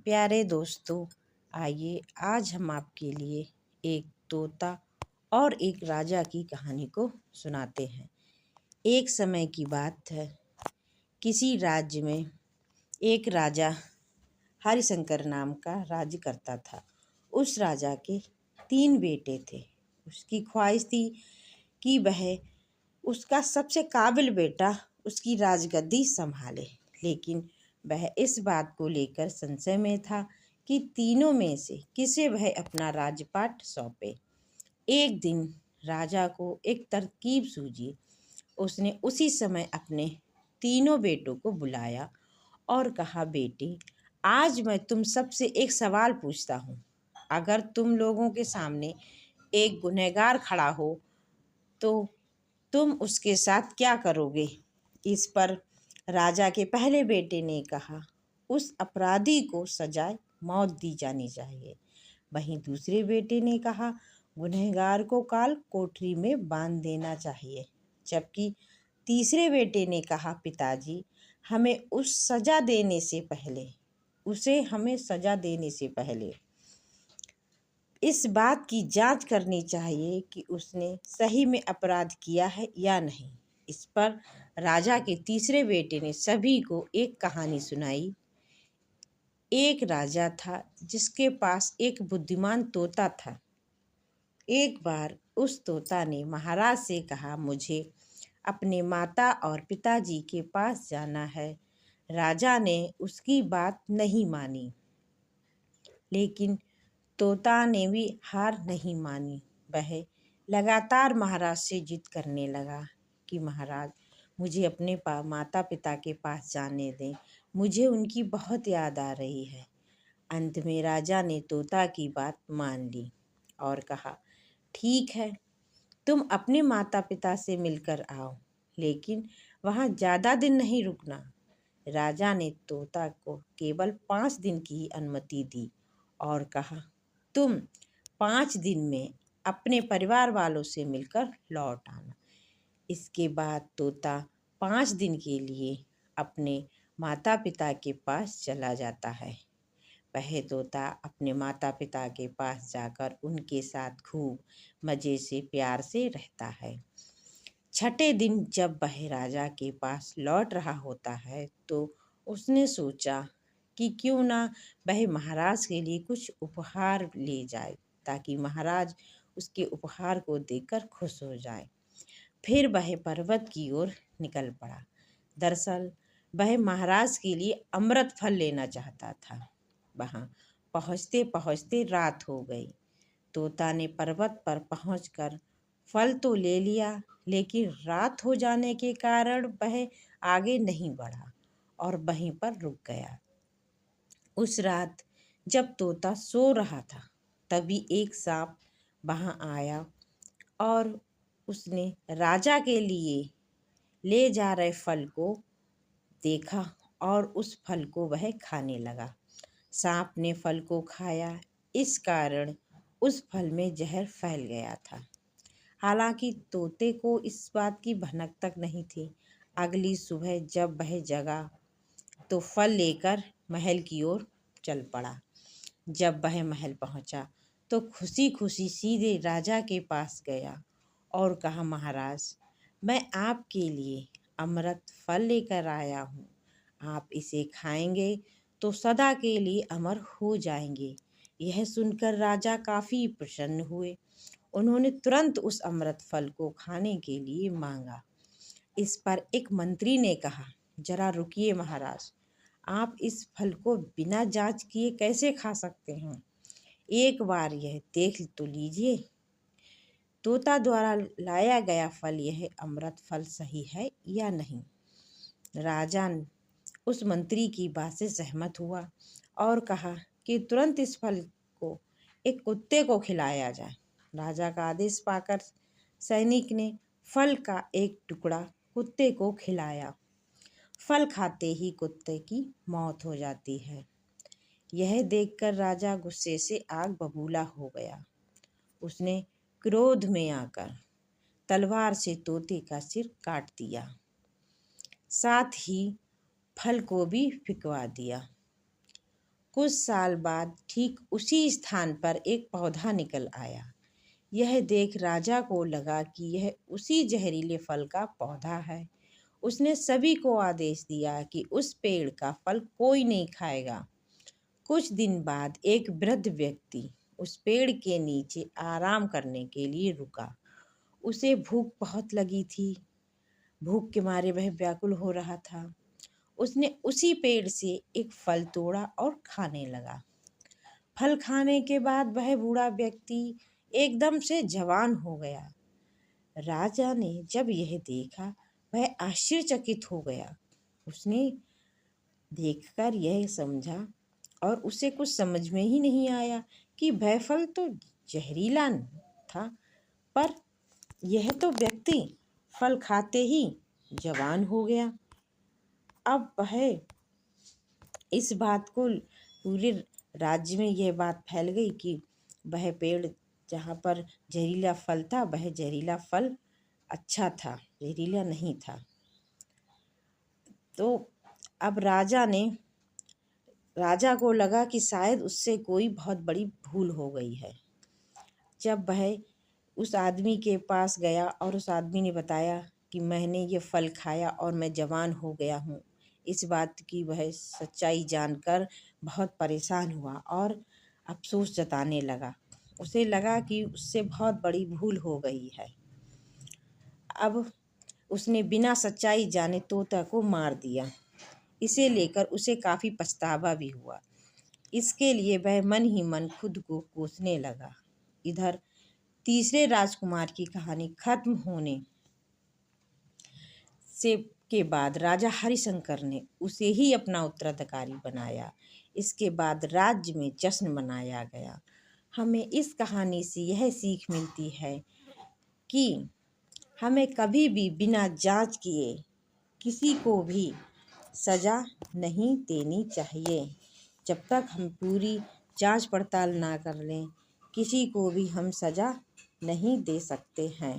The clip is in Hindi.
प्यारे दोस्तों, आइए आज हम आपके लिए एक तोता और एक राजा की कहानी को सुनाते हैं। एक समय की बात है, किसी राज्य में एक राजा हरिशंकर नाम का राज्य करता था। उस राजा के 3 बेटे थे। उसकी ख्वाहिश थी कि वह उसका सबसे काबिल बेटा उसकी राजगद्दी संभाले, लेकिन वह इस बात को लेकर संशय में था कि तीनों में से किसे वह अपना राजपाट सौंपे। एक दिन राजा को एक तरकीब सूझी। उसने उसी समय अपने तीनों बेटों को बुलाया और कहा, बेटे, आज मैं तुम सबसे एक सवाल पूछता हूँ। अगर तुम लोगों के सामने एक गुनहगार खड़ा हो तो तुम उसके साथ क्या करोगे? इस पर राजा के पहले बेटे ने कहा, उस अपराधी को सजाए मौत दी जानी चाहिए। वहीं दूसरे बेटे ने कहा, गुनहगार को काल कोठरी में बांध देना चाहिए। जबकि तीसरे बेटे ने कहा, पिताजी, हमें सजा देने से पहले इस बात की जांच करनी चाहिए कि उसने सही में अपराध किया है या नहीं। इस पर राजा के तीसरे बेटे ने सभी को एक कहानी सुनाई। एक राजा था जिसके पास एक बुद्धिमान तोता था। एक बार उस तोता ने महाराज से कहा, मुझे अपने माता और पिताजी के पास जाना है। राजा ने उसकी बात नहीं मानी, लेकिन तोता ने भी हार नहीं मानी। वह लगातार महाराज से जिद करने लगा कि महाराज, मुझे अपने माता पिता के पास जाने दें, मुझे उनकी बहुत याद आ रही है। अंत में राजा ने तोता की बात मान ली और कहा, ठीक है, तुम अपने माता पिता से मिलकर आओ, लेकिन वहाँ ज़्यादा दिन नहीं रुकना। राजा ने तोता को केवल 5 दिन की अनुमति दी और कहा, तुम 5 दिन में अपने परिवार वालों से मिलकर लौट आना। इसके बाद तोता 5 दिन के लिए अपने माता पिता के पास चला जाता है। वह तोता अपने माता पिता के पास जाकर उनके साथ खूब मज़े से प्यार से रहता है। छठे दिन जब वह राजा के पास लौट रहा होता है तो उसने सोचा कि क्यों ना वह महाराज के लिए कुछ उपहार ले जाए, ताकि महाराज उसके उपहार को देखकर खुश हो जाए। फिर वह पर्वत की ओर निकल पड़ा। दरअसल वह महाराज के लिए अमृत फल लेना चाहता था। वहाँ पहुँचते पहुँचते रात हो गई। तोता ने पर्वत पर पहुंचकर फल तो ले लिया, लेकिन रात हो जाने के कारण वह आगे नहीं बढ़ा और वहीं पर रुक गया। उस रात जब तोता सो रहा था, तभी एक सांप वहां आया और उसने राजा के लिए ले जा रहे फल को देखा और उस फल को वह खाने लगा। सांप ने फल को खाया, इस कारण उस फल में जहर फैल गया था। हालांकि तोते को इस बात की भनक तक नहीं थी। अगली सुबह जब वह जगा तो फल लेकर महल की ओर चल पड़ा। जब वह महल पहुंचा तो खुशी खुशी सीधे राजा के पास गया और कहा, महाराज, मैं आपके लिए अमृत फल लेकर आया हूँ। आप इसे खाएंगे तो सदा के लिए अमर हो जाएंगे। यह सुनकर राजा काफ़ी प्रसन्न हुए। उन्होंने तुरंत उस अमृत फल को खाने के लिए मांगा। इस पर एक मंत्री ने कहा, जरा रुकिए महाराज, आप इस फल को बिना जांच किए कैसे खा सकते हैं? एक बार यह देख तो लीजिए, तोता द्वारा लाया गया फल यह अमृत फल सही है या नहीं। राजा उस मंत्री की बात से सहमत हुआ और कहा कि तुरंत इस फल को एक कुत्ते को खिलाया जाए। राजा का आदेश पाकर सैनिक ने फल का एक टुकड़ा कुत्ते को खिलाया। फल खाते ही कुत्ते की मौत हो जाती है। यह देखकर राजा गुस्से से आग बबूला हो गया। उसने क्रोध में आकर तलवार से तोते का सिर काट दिया, साथ ही फल को भी फिकवा दिया। कुछ साल बाद ठीक उसी स्थान पर एक पौधा निकल आया। यह देख राजा को लगा कि यह उसी जहरीले फल का पौधा है। उसने सभी को आदेश दिया कि उस पेड़ का फल कोई नहीं खाएगा। कुछ दिन बाद एक वृद्ध व्यक्ति उस पेड़ के नीचे आराम करने के लिए रुका। उसे भूख बहुत लगी थी। भूख के मारे वह व्याकुल हो रहा था। उसने उसी पेड़ से एक फल तोड़ा और खाने लगा। फल खाने के बाद वह बूढ़ा व्यक्ति एकदम से जवान हो गया। राजा ने जब यह देखा वह आश्चर्यचकित हो गया। उसने देखकर यह समझा और उसे कुछ समझ में ही नहीं आया कि वह फल तो जहरीला था, पर यह तो व्यक्ति फल खाते ही जवान हो गया। अब वह इस बात को पूरे राज्य में यह बात फैल गई कि वह पेड़ जहाँ पर जहरीला फल था वह जहरीला फल अच्छा था, जहरीला नहीं था। तो अब राजा को लगा कि शायद उससे कोई बहुत बड़ी भूल हो गई है। जब वह उस आदमी के पास गया और उस आदमी ने बताया कि मैंने ये फल खाया और मैं जवान हो गया हूँ, इस बात की वह सच्चाई जानकर बहुत परेशान हुआ और अफसोस जताने लगा। उसे लगा कि उससे बहुत बड़ी भूल हो गई है। अब उसने बिना सच्चाई जाने तोता को मार दिया। इसे लेकर उसे काफ़ी पछतावा भी हुआ। इसके लिए वह मन ही मन खुद को कोसने लगा। इधर तीसरे राजकुमार की कहानी खत्म होने से के बाद राजा हरिशंकर ने उसे ही अपना उत्तराधिकारी बनाया। इसके बाद राज्य में जश्न मनाया गया। हमें इस कहानी से यह सीख मिलती है कि हमें कभी भी बिना जांच किए किसी को भी सज़ा नहीं देनी चाहिए। जब तक हम पूरी जांच पड़ताल ना कर लें, किसी को भी हम सज़ा नहीं दे सकते हैं।